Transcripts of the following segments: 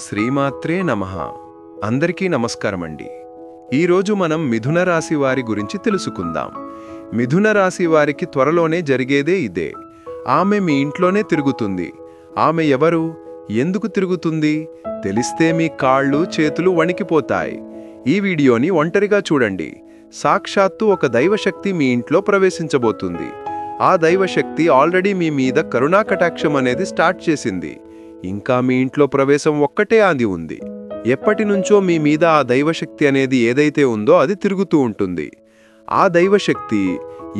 శ్రీమాత్రే నమః. అందరికీ నమస్కారమండి. ఈరోజు మనం మిథున రాశి వారి గురించి తెలుసుకుందాం. మిథున రాశి వారికి త్వరలోనే జరిగేదే ఇదే. ఆమె మీ ఇంట్లోనే తిరుగుతుంది. ఆమె ఎవరు, ఎందుకు తిరుగుతుంది తెలిస్తే మీ కాళ్ళు చేతులు వణికిపోతాయి. ఈ వీడియోని ఒంటరిగా చూడండి. సాక్షాత్తు ఒక దైవశక్తి మీ ఇంట్లో ప్రవేశించబోతుంది. ఆ దైవశక్తి ఆల్రెడీ మీ మీద కరుణాకటాక్షం అనేది స్టార్ట్ చేసింది. ఇంకా మీ ఇంట్లో ప్రవేశం ఒక్కటే ఆది ఉంది. ఎప్పటినుంచో మీ మీద ఆ దైవశక్తి అనేది ఏదైతే ఉందో అది తిరుగుతూ ఉంటుంది. ఆ దైవశక్తి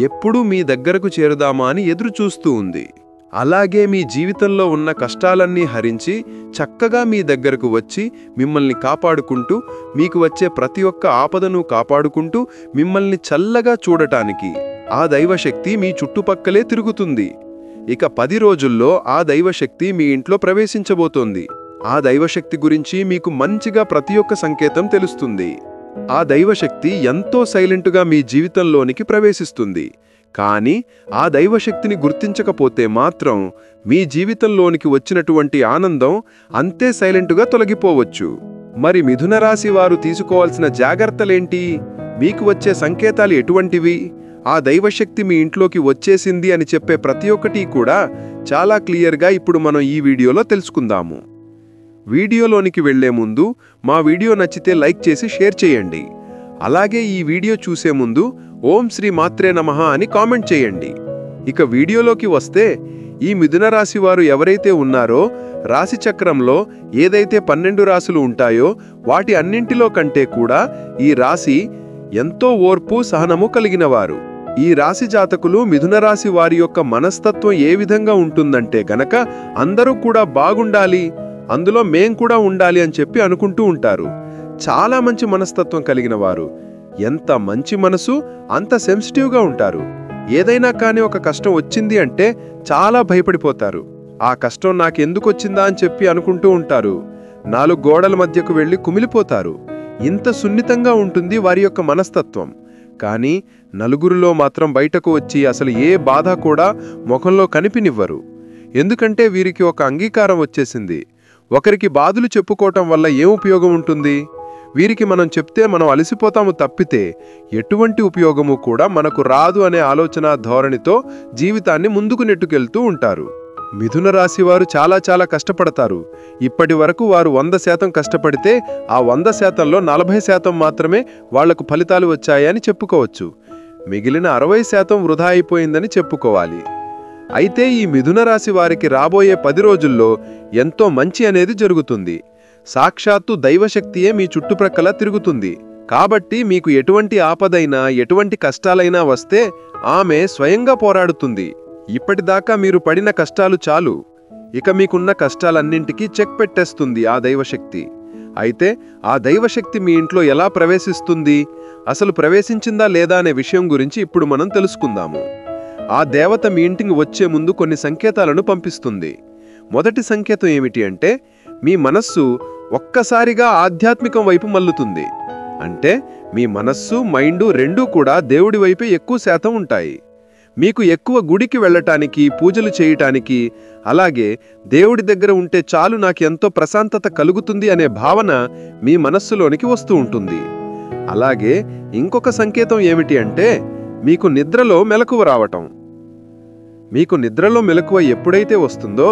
ఎప్పుడూ మీ దగ్గరకు చేరుదామా అని ఎదురు చూస్తూ ఉంది. అలాగే మీ జీవితంలో ఉన్న కష్టాలన్నీ హరించి చక్కగా మీ దగ్గరకు వచ్చి మిమ్మల్ని కాపాడుకుంటూ, మీకు వచ్చే ప్రతి ఒక్క ఆపదను కాపాడుకుంటూ, మిమ్మల్ని చల్లగా చూడటానికి ఆ దైవశక్తి మీ చుట్టుపక్కలే తిరుగుతుంది. ఇక 10 రోజుల్లో ఆ దైవశక్తి మీ ఇంట్లో ప్రవేశించబోతోంది. ఆ దైవశక్తి గురించి మీకు మంచిగా ప్రతి ఒక్క సంకేతం తెలుస్తుంది. ఆ దైవశక్తి ఎంతో సైలెంటుగా మీ జీవితంలోనికి ప్రవేశిస్తుంది. కానీ ఆ దైవశక్తిని గుర్తించకపోతే మాత్రం మీ జీవితంలోనికి వచ్చినటువంటి ఆనందం అంతే సైలెంటుగా తొలగిపోవచ్చు. మరి మిథున రాశి వారు తీసుకోవాల్సిన జాగ్రత్తలేంటి? మీకు వచ్చే సంకేతాలు ఎటువంటివి? ఆ దైవశక్తి మీ ఇంట్లోకి వచ్చేసింది అని చెప్పే ప్రతి ఒక్కటి కూడా చాలా క్లియర్గా ఇప్పుడు మనం ఈ వీడియోలో తెలుసుకుందాము. వీడియోలోనికి వెళ్లే ముందు మా వీడియో నచ్చితే లైక్ చేసి షేర్ చేయండి. అలాగే ఈ వీడియో చూసే ముందు ఓం శ్రీ మాత్రే నమః అని కామెంట్ చేయండి. ఇక వీడియోలోకి వస్తే, ఈ మిథున రాశి వారు ఎవరైతే ఉన్నారో రాశి చక్రంలో ఏదైతే 12 రాశులు ఉంటాయో వాటి అన్నింటిలో కంటే కూడా ఈ రాశి ఎంతో ఓర్పు సహనము కలిగినవారు. ఈ రాశి జాతకులు మిథున రాశి వారి యొక్క మనస్తత్వం ఏ విధంగా ఉంటుందంటే గనక అందరూ కూడా బాగుండాలి, అందులో మేం కూడా ఉండాలి అని చెప్పి అనుకుంటూ ఉంటారు. చాలా మంచి మనస్తత్వం కలిగిన వారు. ఎంత మంచి మనసు అంత సెన్సిటివ్గా ఉంటారు. ఏదైనా కానీ ఒక కష్టం వచ్చింది అంటే చాలా భయపడిపోతారు. ఆ కష్టం నాకెందుకు వచ్చిందా అని చెప్పి అనుకుంటూ ఉంటారు. 4 గోడల మధ్యకు వెళ్ళి కుమిలిపోతారు. ఇంత సున్నితంగా ఉంటుంది వారి యొక్క మనస్తత్వం. కానీ నలుగురిలో మాత్రం బయటకు వచ్చి అసలు ఏ బాధ కూడా ముఖంలో కనిపినివ్వరు. ఎందుకంటే వీరికి ఒక అంగీకారం వచ్చేసింది. ఒకరికి బాధలు చెప్పుకోవటం వల్ల ఏం ఉపయోగం ఉంటుంది? వీరికి మనం చెప్తే మనం అలసిపోతాము తప్పితే ఎటువంటి ఉపయోగము కూడా మనకు రాదు అనే ఆలోచన ధోరణితో జీవితాన్ని ముందుకు నెట్టుకెళ్తూ ఉంటారు. మిథున రాశి వారు చాలా కష్టపడతారు. ఇప్పటి వరకు వారు 100% కష్టపడితే ఆ 100%లో 40% మాత్రమే వాళ్లకు ఫలితాలు వచ్చాయని చెప్పుకోవచ్చు. మిగిలిన 60% వృధా అయిపోయిందని చెప్పుకోవాలి. అయితే ఈ మిథున రాశి వారికి రాబోయే 10 రోజుల్లో ఎంతో మంచి అనేది జరుగుతుంది. సాక్షాత్తు దైవశక్తియే మీ చుట్టుప్రక్కల తిరుగుతుంది. కాబట్టి మీకు ఎటువంటి ఆపదైనా ఎటువంటి కష్టాలైనా వస్తే ఆమె స్వయంగా పోరాడుతుంది. ఇప్పటిదాకా మీరు పడిన కష్టాలు చాలు. ఇక మీకున్న కష్టాలన్నింటికీ చెక్ పెట్టేస్తుంది ఆ దైవశక్తి. అయితే ఆ దైవశక్తి మీ ఇంట్లో ఎలా ప్రవేశిస్తుంది, అసలు ప్రవేశించిందా లేదా అనే విషయం గురించి ఇప్పుడు మనం తెలుసుకుందాము. ఆ దేవత మీ ఇంటికి వచ్చే ముందు కొన్ని సంకేతాలను పంపిస్తుంది. మొదటి సంకేతం ఏమిటి అంటే, మీ మనస్సు ఒక్కసారిగా ఆధ్యాత్మికం వైపు మల్లుతుంది. అంటే మీ మనస్సు మైండు రెండూ కూడా దేవుడి వైపే ఎక్కువ శాతం ఉంటాయి. మీకు ఎక్కువ గుడికి వెళ్ళటానికి, పూజలు చేయటానికి, అలాగే దేవుడి దగ్గర ఉంటే చాలు నాకు ఎంతో ప్రశాంతత కలుగుతుంది అనే భావన మీ మనస్సులోనికి వస్తూ ఉంటుంది. అలాగే ఇంకొక సంకేతం ఏమిటి అంటే, మీకు నిద్రలో మెలకువ రావటం. మీకు నిద్రలో మెలకువ ఎప్పుడైతే వస్తుందో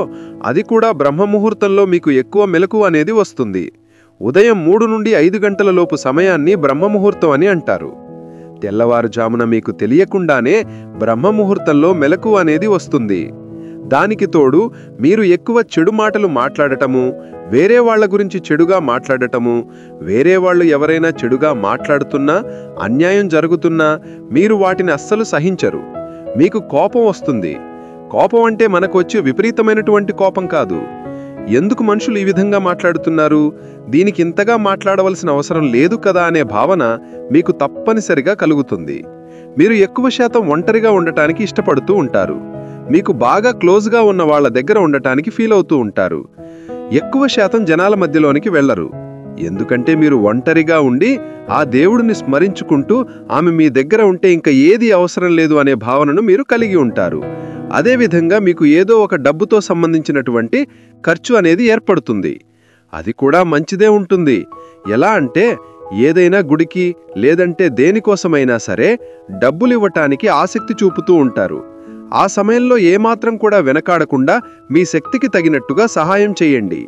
అది కూడా బ్రహ్మముహూర్తంలో మీకు ఎక్కువ మెలకువ అనేది వస్తుంది. ఉదయం 3 నుండి 5 గంటల లోపు సమయాన్ని బ్రహ్మముహూర్తం అని అంటారు. తెల్లవారుజామున మీకు తెలియకుండానే బ్రహ్మముహూర్తంలో మెలకువ అనేది వస్తుంది. దానికి తోడు మీరు ఎక్కువ చెడు మాటలు మాట్లాడటము, వేరే వాళ్ల గురించి చెడుగా మాట్లాడటము, వేరే వాళ్ళు ఎవరైనా చెడుగా మాట్లాడుతున్నా, అన్యాయం జరుగుతున్నా మీరు వాటిని అస్సలు సహించరు. మీకు కోపం వస్తుంది. కోపం అంటే మనకు వచ్చే విపరీతమైనటువంటి కోపం కాదు. ఎందుకు మనుషులు ఈ విధంగా మాట్లాడుతున్నారు, దీనికి ఇంతగా మాట్లాడవలసిన అవసరం లేదు కదా అనే భావన మీకు తప్పనిసరిగా కలుగుతుంది. మీరు ఎక్కువ శాతం ఒంటరిగా ఉండటానికి ఇష్టపడుతూ ఉంటారు. మీకు బాగా క్లోజ్గా ఉన్న వాళ్ళ దగ్గర ఉండటానికి ఫీల్ అవుతూ ఉంటారు. ఎక్కువ శాతం జనాల మధ్యలోనికి వెళ్లరు. ఎందుకంటే మీరు ఒంటరిగా ఉండి ఆ దేవుడిని స్మరించుకుంటూ ఆమె మీ దగ్గర ఉంటే ఇంకా ఏది అవసరం లేదు అనే భావనను మీరు కలిగి ఉంటారు. అదేవిధంగా మీకు ఏదో ఒక డబ్బుతో సంబంధించినటువంటి ఖర్చు అనేది ఏర్పడుతుంది. అది కూడా మంచిదే ఉంటుంది. ఎలా అంటే ఏదైనా గుడికి లేదంటే దేనికోసమైనా సరే డబ్బులివ్వటానికి ఆసక్తి చూపుతూ ఉంటారు. ఆ సమయంలో ఏమాత్రం కూడా వెనకాడకుండా మీ శక్తికి తగినట్టుగా సహాయం చేయండి.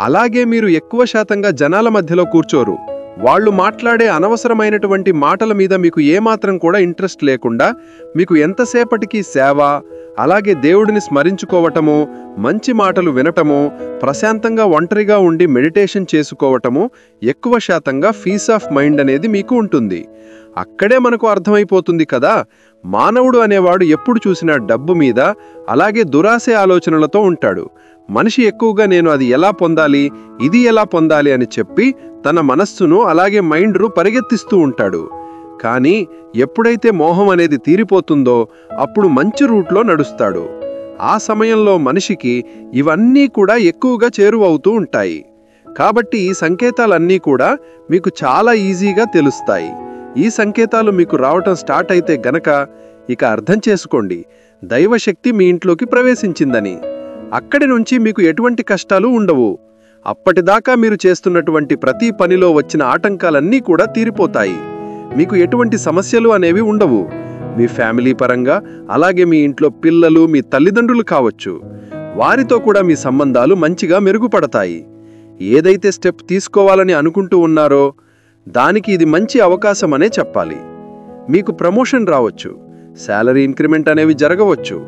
అలాగే మీరు ఎక్కువ శాతంగా జనాల మధ్యలో కూర్చోరు. వాళ్ళు మాట్లాడే అనవసరమైనటువంటి మాటల మీద మీకు ఏమాత్రం కూడా ఇంట్రెస్ట్ లేకుండా మీకు ఎంతసేపటికి సేవ, అలాగే దేవుడిని స్మరించుకోవటము, మంచి మాటలు వినటము, ప్రశాంతంగా ఒంటరిగా ఉండి మెడిటేషన్ చేసుకోవటము, ఎక్కువ శాతంగా పీస్ ఆఫ్ మైండ్ అనేది మీకు ఉంటుంది. అక్కడే మనకు అర్థమైపోతుంది కదా, మానవుడు అనేవాడు ఎప్పుడు చూసినా డబ్బు మీద, అలాగే దురాశ ఆలోచనలతో ఉంటాడు. మనిషి ఎక్కువగా నేను అది ఎలా పొందాలి, ఇది ఎలా పొందాలి అని చెప్పి తన మనస్సును అలాగే మైండ్ను పరిగెత్తిస్తూ ఉంటాడు. కానీ ఎప్పుడైతే మోహం అనేది తీరిపోతుందో అప్పుడు మంచి రూట్లో నడుస్తాడు. ఆ సమయంలో మనిషికి ఇవన్నీ కూడా ఎక్కువగా చేరువవుతూ ఉంటాయి. కాబట్టి ఈ సంకేతాలన్నీ కూడా మీకు చాలా ఈజీగా తెలుస్తాయి. ఈ సంకేతాలు మీకు రావటం స్టార్ట్ అయితే గనక ఇక అర్థం చేసుకోండి, దైవశక్తి మీ ఇంట్లోకి ప్రవేశించిందని. అక్కడి నుంచి మీకు ఎటువంటి కష్టాలు ఉండవు. అప్పటిదాకా మీరు చేస్తున్నటువంటి ప్రతి పనిలో వచ్చిన ఆటంకాలన్నీ కూడా తీరిపోతాయి. మీకు ఎటువంటి సమస్యలు అనేవి ఉండవు. మీ ఫ్యామిలీ పరంగా, అలాగే మీ ఇంట్లో పిల్లలు, మీ తల్లిదండ్రులు కావచ్చు, వారితో కూడా మీ సంబంధాలు మంచిగా మెరుగుపడతాయి. ఏదైతే స్టెప్ తీసుకోవాలని అనుకుంటూ ఉన్నారో దానికి ఇది మంచి అవకాశమనే చెప్పాలి. మీకు ప్రమోషన్ రావచ్చు, శాలరీ ఇంక్రిమెంట్ అనేవి జరగవచ్చు.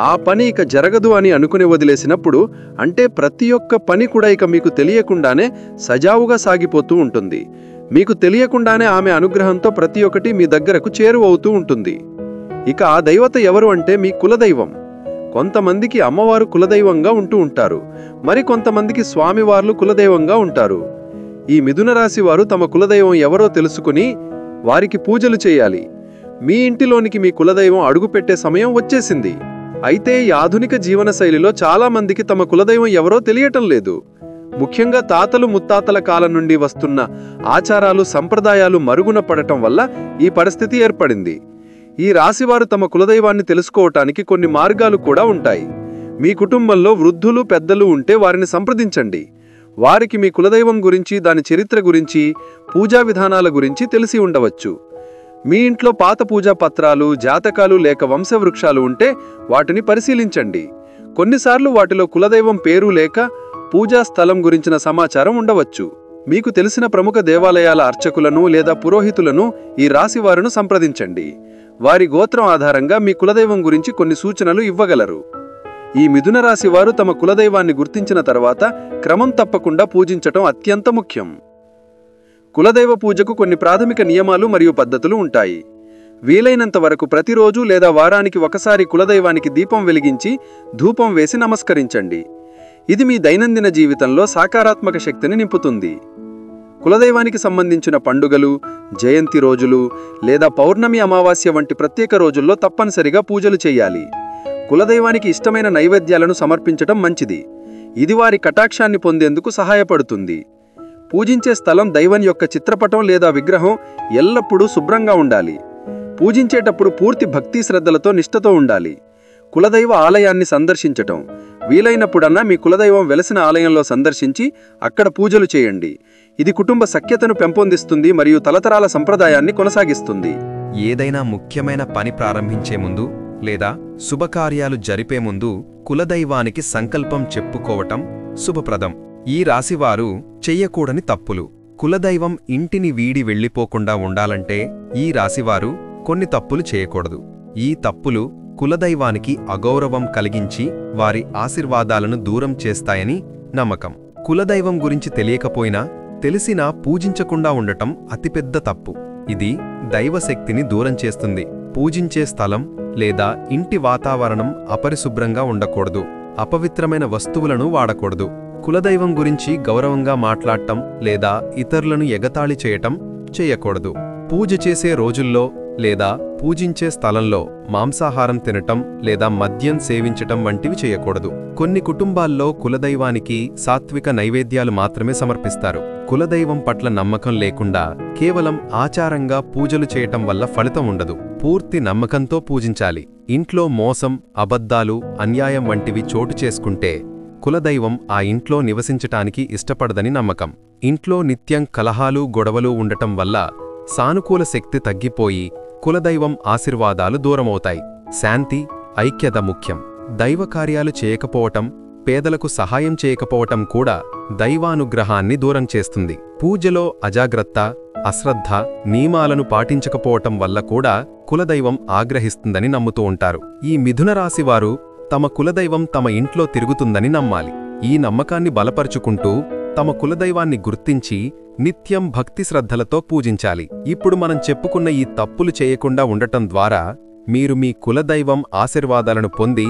ఆ పని ఇక జరగదు అని అనుకుని వదిలేసినప్పుడు అంటే ప్రతి ఒక్క పని కూడా ఇక మీకు తెలియకుండానే సజావుగా సాగిపోతూ ఉంటుంది. మీకు తెలియకుండానే ఆమె అనుగ్రహంతో ప్రతి ఒక్కటి మీ దగ్గరకు చేరువవుతూ ఉంటుంది. ఇక ఆ దైవత ఎవరు అంటే మీ కులదైవం. కొంతమందికి అమ్మవారు కులదైవంగా ఉంటూ ఉంటారు, మరి కొంతమందికి స్వామివార్లు కులదైవంగా ఉంటారు. ఈ మిథున రాశి వారు తమ కులదైవం ఎవరో తెలుసుకుని వారికి పూజలు చేయాలి. మీ ఇంటిలోనికి మీ కులదైవం అడుగుపెట్టే సమయం వచ్చేసింది. అయితే ఈ ఆధునిక జీవన శైలిలో చాలా మందికి తమ కులదైవం ఎవరో తెలియటం లేదు. ముఖ్యంగా తాతలు ముత్తాతల కాలం నుండి వస్తున్న ఆచారాలు, సంప్రదాయాలు మరుగున పడటం వల్ల ఈ పరిస్థితి ఏర్పడింది. ఈ రాశివారు తమ కులదైవాన్ని తెలుసుకోవటానికి కొన్ని మార్గాలు కూడా ఉంటాయి. మీ కుటుంబంలో వృద్ధులు, పెద్దలు ఉంటే వారిని సంప్రదించండి. వారికి మీ కులదైవం గురించి, దాని చరిత్ర గురించి, పూజా విధానాల గురించి తెలిసి ఉండవచ్చు. మీ ఇంట్లో పాత పూజా పత్రాలు, జాతకాలు లేక వంశవృక్షాలు ఉంటే వాటిని పరిశీలించండి. కొన్నిసార్లు వాటిలో కులదైవం పేరు లేక పూజా స్థలం గురించిన సమాచారం ఉండవచ్చు. మీకు తెలిసిన ప్రముఖ దేవాలయాల అర్చకులను లేదా పురోహితులను ఈ రాశివారును సంప్రదించండి. వారి గోత్రం ఆధారంగా మీ కులదైవం గురించి కొన్ని సూచనలు ఇవ్వగలరు. ఈ మిథున రాశి వారు తమ కులదైవాన్ని గుర్తించిన తర్వాత క్రమం తప్పకుండా పూజించటం అత్యంత ముఖ్యం. కులదైవ పూజకు కొన్ని ప్రాథమిక నియమాలు మరియు పద్ధతులు ఉంటాయి. వీలైనంత వరకు ప్రతిరోజు లేదా వారానికి ఒకసారి కులదైవానికి దీపం వెలిగించి ధూపం వేసి నమస్కరించండి. ఇది మీ దైనందిన జీవితంలో సకారాత్మక శక్తిని నింపుతుంది. కులదైవానికి సంబంధించిన పండుగలు, జయంతి రోజులు లేదా పౌర్ణమి, అమావాస్య వంటి ప్రత్యేక రోజుల్లో తప్పనిసరిగా పూజలు చేయాలి. కులదైవానికి ఇష్టమైన నైవేద్యాలను సమర్పించటం మంచిది. ఇది వారి కటాక్షాన్ని పొందేందుకు సహాయపడుతుంది. పూజించే స్థలం దైవం యొక్క చిత్రపటం లేదా విగ్రహం ఎల్లప్పుడూ శుభ్రంగా ఉండాలి. పూజించేటప్పుడు పూర్తి భక్తి శ్రద్ధలతో నిష్ఠతో ఉండాలి. కులదైవ ఆలయాన్ని సందర్శించటం వీలైనప్పుడన్నా మీ కులదైవం వెలసిన ఆలయంలో సందర్శించి అక్కడ పూజలు చేయండి. ఇది కుటుంబ సఖ్యతను పెంపొందిస్తుంది మరియు తలతరాల సంప్రదాయాన్ని కొనసాగిస్తుంది. ఏదైనా ముఖ్యమైన పని ప్రారంభించే ముందు లేదా శుభకార్యాలు జరిపే ముందు కులదైవానికి సంకల్పం చెప్పుకోవటం శుభప్రదం. ఈ రాశివారు చెయ్యకూడని తప్పులు. కులదైవం ఇంటిని వీడి వెళ్ళిపోకుండా ఉండాలంటే ఈ రాశివారు కొన్ని తప్పులు చేయకూడదు. ఈ తప్పులు కులదైవానికి అగౌరవం కలిగించి వారి ఆశీర్వాదాలను దూరం చేస్తాయని నమ్మకం. కులదైవం గురించి తెలియకపోయినా తెలిసినా పూజించకుండా ఉండటం అతిపెద్ద తప్పు. ఇది దైవశక్తిని దూరం చేస్తుంది. పూజించే స్థలం లేదా ఇంటి వాతావరణం అపరిశుభ్రంగా ఉండకూడదు. అపవిత్రమైన వస్తువులను వాడకూడదు. కులదైవం గురించి గౌరవంగా మాట్లాడటం లేదా ఇతరులను ఎగతాళి చేయటం చేయకూడదు. పూజ చేసే రోజుల్లో లేదా పూజించే స్థలంలో మాంసాహారం తినటం లేదా మద్యం సేవించటం వంటివి చేయకూడదు. కొన్ని కుటుంబాల్లో కులదైవానికి సాత్విక నైవేద్యాలు మాత్రమే సమర్పిస్తారు. కులదైవం పట్ల నమ్మకం లేకుండా కేవలం ఆచారంగా పూజలు చేయటం వల్ల ఫలితం ఉండదు. పూర్తి నమ్మకంతో పూజించాలి. ఇంట్లో మోసం, అబద్ధాలు, అన్యాయం వంటివి చోటు చేసుకుంటే కులదైవం ఆ ఇంట్లో నివసించటానికి ఇష్టపడదని నమ్మకం. ఇంట్లో నిత్యం కలహాలు గొడవలు ఉండటం వల్ల సానుకూల శక్తి తగ్గిపోయి కులదైవం ఆశీర్వాదాలు దూరమవుతాయి. శాంతి, ఐక్యత ముఖ్యం. దైవకార్యాలు చేయకపోవటం, పేదలకు సహాయం చేయకపోవటం కూడా దైవానుగ్రహాన్ని దూరం చేస్తుంది. పూజలో అజాగ్రత్త, అశ్రద్ధ, నియమాలను పాటించకపోవటం వల్ల కూడా కులదైవం ఆగ్రహిస్తుందని నమ్ముతూ ఉంటారు. ఈ మిథునరాశివారు తమ కులదైవం తమ ఇంట్లో తిరుగుతుందని నమ్మాలి. ఈ నమ్మకాన్ని బలపరుచుకుంటూ తమ కులదైవాన్ని గుర్తించి నిత్యం భక్తి శ్రద్ధలతో పూజించాలి. ఇప్పుడు మనం చెప్పుకున్న ఈ తప్పులు చేయకుండా ఉండటం ద్వారా మీరు మీ కులదైవం ఆశీర్వాదాలను పొంది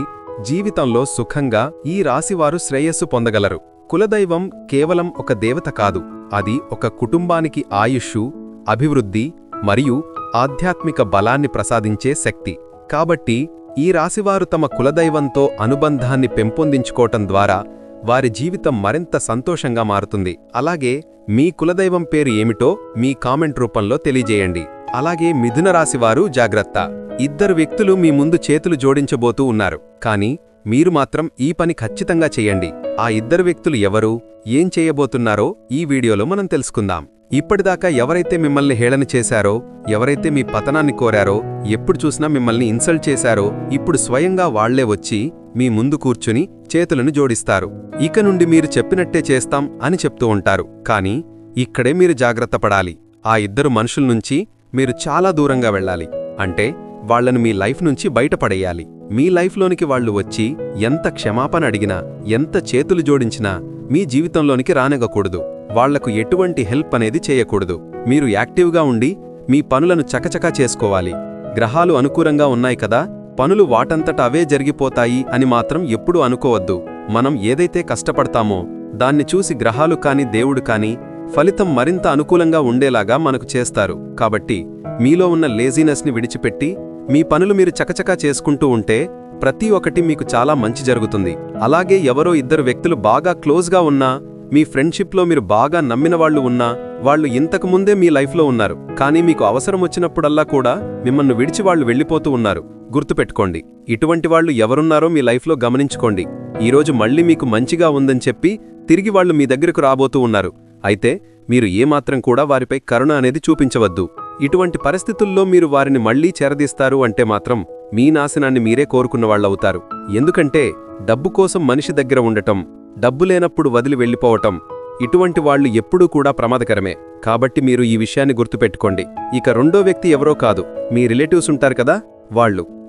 జీవితంలో సుఖంగా ఈ రాశివారు శ్రేయస్సు పొందగలరు. కులదైవం కేవలం ఒక దేవత కాదు, అది ఒక కుటుంబానికి ఆయుష్షు, అభివృద్ధి మరియు ఆధ్యాత్మిక బలాన్ని ప్రసాదించే శక్తి. కాబట్టి ఈ రాశివారు తమ కులదైవంతో అనుబంధాన్ని పెంపొందించుకోవటం ద్వారా వారి జీవితం మరింత సంతోషంగా మారుతుంది. అలాగే మీ కులదైవం పేరు ఏమిటో మీ కామెంట్ రూపంలో తెలియజేయండి. అలాగే మిథున రాశివారు జాగ్రత్త. ఇద్దరు వ్యక్తులు మీ ముందు చేతులు జోడించబోతూ ఉన్నారు, కానీ మీరు మాత్రం ఈ పని ఖచ్చితంగా చెయ్యండి. ఆ ఇద్దరు వ్యక్తులు ఎవరు, ఏం చేయబోతున్నారో ఈ వీడియోలో మనం తెలుసుకుందాం. ఇప్పటిదాకా ఎవరైతే మిమ్మల్ని హేళన చేశారో, ఎవరైతే మీ పతనాన్ని కోరారో, ఎప్పుడు చూసినా మిమ్మల్ని ఇన్సల్ట్ చేశారో, ఇప్పుడు స్వయంగా వాళ్లే వచ్చి మీ ముందు కూర్చుని చేతులను జోడిస్తారు. ఇక నుండి మీరు చెప్పినట్టే చేస్తాం అని చెప్తూ ఉంటారు. కానీ ఇక్కడే మీరు జాగ్రత్త పడాలి. ఆ ఇద్దరు మనుషుల నుంచి మీరు చాలా దూరంగా వెళ్ళాలి. అంటే వాళ్లను మీ లైఫ్ నుంచి బయటపడేయాలి. మీ లైఫ్లోనికి వాళ్లు వచ్చి ఎంత క్షమాపణ అడిగినా, ఎంత చేతులు జోడించినా మీ జీవితంలోనికి రానివ్వకూడదు. వాళ్లకు ఎటువంటి హెల్ప్ అనేది చేయకూడదు. మీరు యాక్టివ్గా ఉండి మీ పనులను చకచకా చేసుకోవాలి. గ్రహాలు అనుకూలంగా ఉన్నాయి కదా, పనులు వాటంతట అవే జరిగిపోతాయి అని మాత్రం ఎప్పుడూ అనుకోవద్దు. మనం ఏదైతే కష్టపడతామో దాన్ని చూసి గ్రహాలు కాని దేవుడు కాని ఫలితం మరింత అనుకూలంగా ఉండేలాగా మనకు చేస్తారు. కాబట్టి మీలో ఉన్న లేజీనెస్ని విడిచిపెట్టి మీ పనులు మీరు చకచకా చేసుకుంటూ ఉంటే ప్రతి ఒక్కటి మీకు చాలా మంచి జరుగుతుంది. అలాగే ఎవరో ఇద్దరు వ్యక్తులు బాగా క్లోజ్గా ఉన్నా, మీ ఫ్రెండ్షిప్లో మీరు బాగా నమ్మిన వాళ్ళు ఉన్నా, వాళ్ళు ఇంతకుముందే మీ లైఫ్లో ఉన్నారు, కానీ మీకు అవసరం వచ్చినప్పుడల్లా కూడా మిమ్మల్ని విడిచి వాళ్ళు వెళ్ళిపోతూ ఉన్నారు. గుర్తుపెట్టుకోండి, ఇటువంటి వాళ్ళు ఎవరున్నారో మీ లైఫ్లో గమనించుకోండి. ఈరోజు మళ్ళీ మీకు మంచిగా ఉందని చెప్పి తిరిగి వాళ్ళు మీ దగ్గరకు రాబోతూ ఉన్నారు. అయితే మీరు ఏమాత్రం కూడా వారిపై కరుణ అనేది చూపించవద్దు. ఇటువంటి పరిస్థితుల్లో మీరు వారిని మళ్లీ చేరదీస్తారు అంటే మాత్రం మీ నాశనాన్ని మీరే కోరుకున్నవాళ్లవుతారు. ఎందుకంటే డబ్బు కోసం మనిషి దగ్గర ఉండటం, డబ్బు లేనప్పుడు వదిలి వెళ్ళిపోవటం, ఇటువంటి వాళ్లు ఎప్పుడూ కూడా ప్రమాదకరమే. కాబట్టి మీరు ఈ విషయాన్ని గుర్తుపెట్టుకోండి. ఇక రెండో వ్యక్తి ఎవరో కాదు, మీ రిలేటివ్స్ ఉంటారు కదా,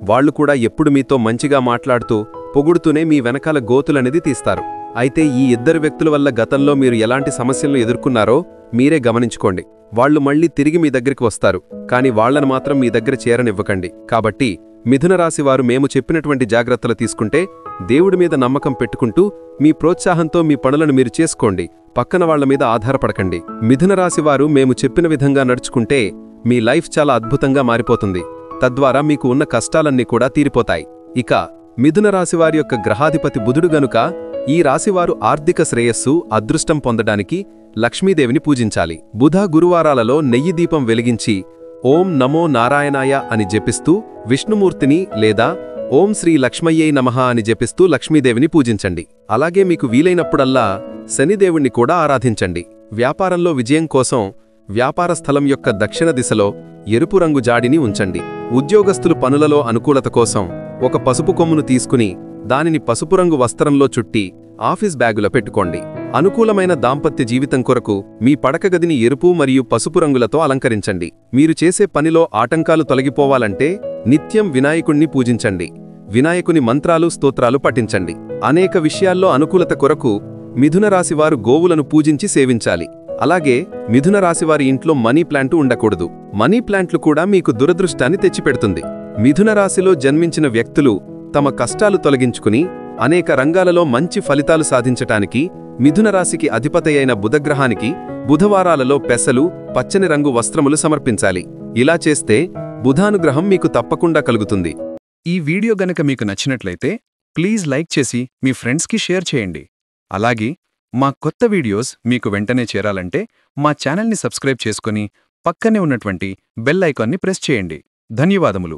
వాళ్ళు కూడా ఎప్పుడు మీతో మంచిగా మాట్లాడుతూ పొగుడుతూనే మీ వెనకాల గోతులనేది తీస్తారు. అయితే ఈ ఇద్దరు వ్యక్తుల వల్ల గతంలో మీరు ఎలాంటి సమస్యలను ఎదుర్కొన్నారో మీరే గమనించుకోండి. వాళ్లు మళ్లీ తిరిగి మీ దగ్గరికి వస్తారు, కానీ వాళ్లను మాత్రం మీ దగ్గర చేరనివ్వకండి. కాబట్టి మిథున రాశివారు మేము చెప్పినటువంటి జాగ్రత్తలు తీసుకుంటే దేవుడి మీద నమ్మకం పెట్టుకుంటూ మీ ప్రోత్సాహంతో మీ పనులను మీరు చేసుకోండి. పక్కన వాళ్ల మీద ఆధారపడకండి. మిథున రాశివారు మేము చెప్పిన విధంగా నడుచుకుంటే మీ లైఫ్ చాలా అద్భుతంగా మారిపోతుంది. తద్వారా మీకు ఉన్న కష్టాలన్నీ కూడా తీరిపోతాయి. ఇక మిథున రాశివారి యొక్క గ్రహాధిపతి బుధుడు గనుక ఈ రాశివారు ఆర్థిక శ్రేయస్సు, అదృష్టం పొందడానికి లక్ష్మీదేవిని పూజించాలి. బుధ గురువారాలలో నెయ్యి దీపం వెలిగించి ఓం నమో నారాయణాయ అని జపిస్తూ విష్ణుమూర్తిని లేదా ఓం శ్రీ లక్ష్మయ్యై నమః అని జపిస్తూ లక్ష్మీదేవిని పూజించండి. అలాగే మీకు వీలైనప్పుడల్లా శనిదేవుణ్ణి కూడా ఆరాధించండి. వ్యాపారంలో విజయం కోసం వ్యాపార స్థలం యొక్క దక్షిణ దిశలో ఎరుపు రంగు జాడిని ఉంచండి. ఉద్యోగస్తులు పనులలో అనుకూలత కోసం ఒక పసుపు కొమ్మును తీసుకుని దానిని పసుపు రంగు వస్త్రంలో చుట్టి ఆఫీస్ బ్యాగులో పెట్టుకోండి. అనుకూలమైన దాంపత్య జీవితం కొరకు మీ పడకగదిని ఎరుపు మరియు పసుపు రంగులతో అలంకరించండి. మీరు చేసే పనిలో ఆటంకాలు తొలగిపోవాలంటే నిత్యం వినాయకుణ్ణి పూజించండి. వినాయకుని మంత్రాలు, స్తోత్రాలు పఠించండి. అనేక విషయాల్లో అనుకూలత కొరకు మిథున రాశివారు గోవులను పూజించి సేవించాలి. అలాగే మిథున రాశివారి ఇంట్లో మనీ ప్లాంటు ఉండకూడదు. మనీ ప్లాంట్లు కూడా మీకు దురదృష్టాన్ని తెచ్చిపెడుతుంది. మిథున రాశిలో జన్మించిన వ్యక్తులు తమ కష్టాలు తొలగించుకుని అనేక రంగాలలో మంచి ఫలితాలు సాధించటానికి మిథున రాశికి అధిపతి అయిన బుధగ్రహానికి బుధవారాలలో పెసలు, పచ్చని రంగు వస్త్రములు సమర్పించాలి. ఇలా చేస్తే బుధానుగ్రహం మీకు తప్పకుండా కలుగుతుంది. ఈ వీడియో గనక మీకు నచ్చినట్లయితే ప్లీజ్ లైక్ చేసి మీ ఫ్రెండ్స్కి షేర్ చేయండి. అలాగే మా కొత్త వీడియోస్ మీకు వెంటనే చేరాలంటే మా ఛానల్ని సబ్స్క్రైబ్ చేసుకుని పక్కనే ఉన్నటువంటి బెల్ ఐకాన్ని ప్రెస్ చేయండి. ధన్యవాదములు.